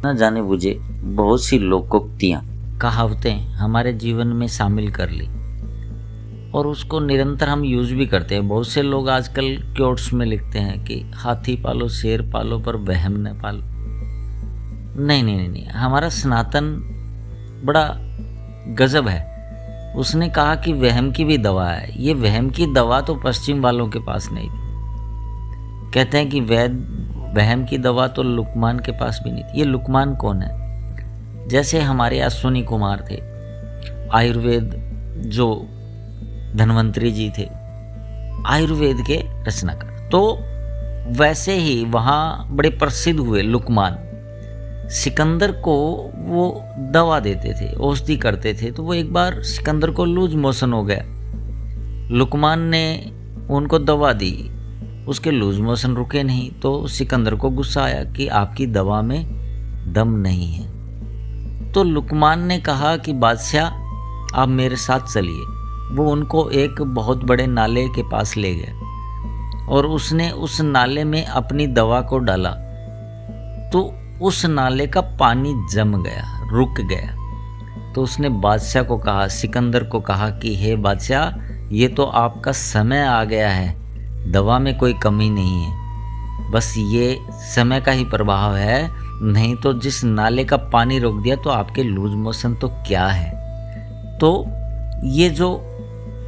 न जाने बुझे बहुत सी लोकोक्तियाँ, कहावतें हमारे जीवन में शामिल कर ली और उसको निरंतर हम यूज भी करते हैं। बहुत से लोग आजकल क्योट्स में लिखते हैं कि हाथी पालो शेर पालो पर वहम न पालो। नहीं नहीं नहीं नहीं, हमारा सनातन बड़ा गजब है। उसने कहा कि वहम की भी दवा है। ये वहम की दवा तो पश्चिम वालों के पास नहीं थी। कहते हैं कि वहम की दवा तो लुकमान के पास भी नहीं थी। ये लुकमान कौन है? जैसे हमारे अश्विनी कुमार थे, आयुर्वेद जो धन्वंतरी जी थे, आयुर्वेद के रचनाकार, तो वैसे ही वहाँ बड़े प्रसिद्ध हुए लुकमान। सिकंदर को वो दवा देते थे, औषधि करते थे। तो वो एक बार सिकंदर को लूज मोशन हो गया, लुकमान ने उनको दवा दी, उसके लूज मोशन रुके नहीं। तो सिकंदर को गुस्सा आया कि आपकी दवा में दम नहीं है। तो लुकमान ने कहा कि बादशाह आप मेरे साथ चलिए। वो उनको एक बहुत बड़े नाले के पास ले गया और उसने उस नाले में अपनी दवा को डाला तो उस नाले का पानी जम गया, रुक गया। तो उसने बादशाह को कहा, सिकंदर को कहा कि हे बादशाह, ये तो आपका समय आ गया है, दवा में कोई कमी नहीं है, बस ये समय का ही प्रभाव है, नहीं तो जिस नाले का पानी रोक दिया तो आपके लूज मोशन तो क्या है। तो ये जो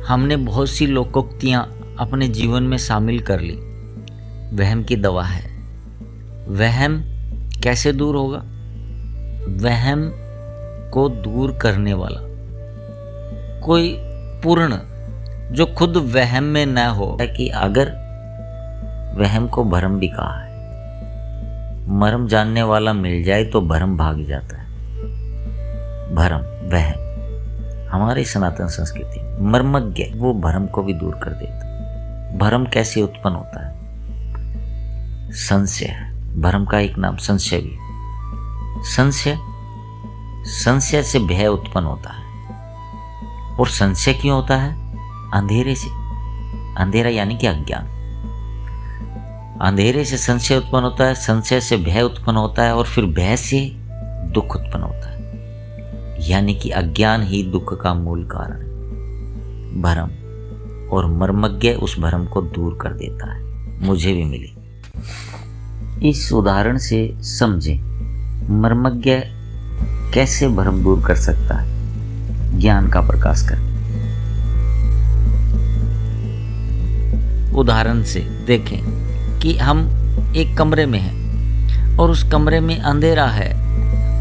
हमने बहुत सी लोकोक्तियाँ अपने जीवन में शामिल कर ली, वहम की दवा है। वहम कैसे दूर होगा? वहम को दूर करने वाला कोई पूर्ण जो खुद वहम में न हो, कि अगर वहम को भरम भी कहा है, मरम जानने वाला मिल जाए तो भरम भाग जाता है। भरम, वहम हमारी सनातन संस्कृति मर्मज्ञ, वो भरम को भी दूर कर देता। भरम कैसे उत्पन्न होता है? संशय, भरम का एक नाम संशय भी। संशय से भय उत्पन्न होता है। और संशय क्यों होता है? अंधेरे से। अंधेरा यानी कि अज्ञान। अंधेरे से संशय उत्पन्न होता है, संशय से भय उत्पन्न होता है और फिर भय से दुख उत्पन्न होता है। यानी कि अज्ञान ही दुख का मूल कारण है। भरम, और मर्मज्ञ उस भरम को दूर कर देता है। मुझे भी मिली। इस उदाहरण से समझें मर्मज्ञ कैसे भ्रम दूर कर सकता है ज्ञान का प्रकाश कर। उदाहरण से देखें कि हम एक कमरे में हैं और उस कमरे में अंधेरा है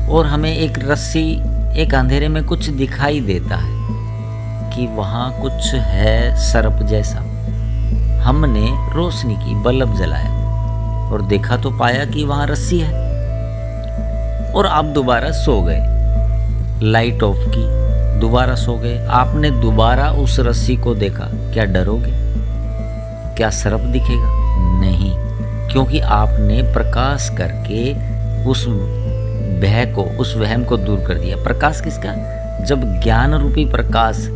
और हमें एक रस्सी, एक अंधेरे में कुछ दिखाई देता है कि वहाँ कुछ है सर्प जैसा। हमने रोशनी की, बल्ब जलाया और देखा तो पाया कि वहां रस्सी है और आप दोबारा सो गए। लाइट ऑफ की, दोबारा सो गए। आपने दोबारा उस रस्सी को देखा, क्या डरोगे? क्या सर्प दिखेगा? नहीं, क्योंकि आपने प्रकाश करके उस भय को, उस वहम को दूर कर दिया। प्रकाश किसका? जब ज्ञान रूपी प्रकाश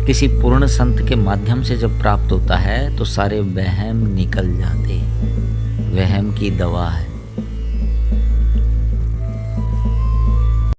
किसी पूर्ण संत के माध्यम से जब प्राप्त होता है तो सारे वहम निकल जाते हैं। वहम की दवा है।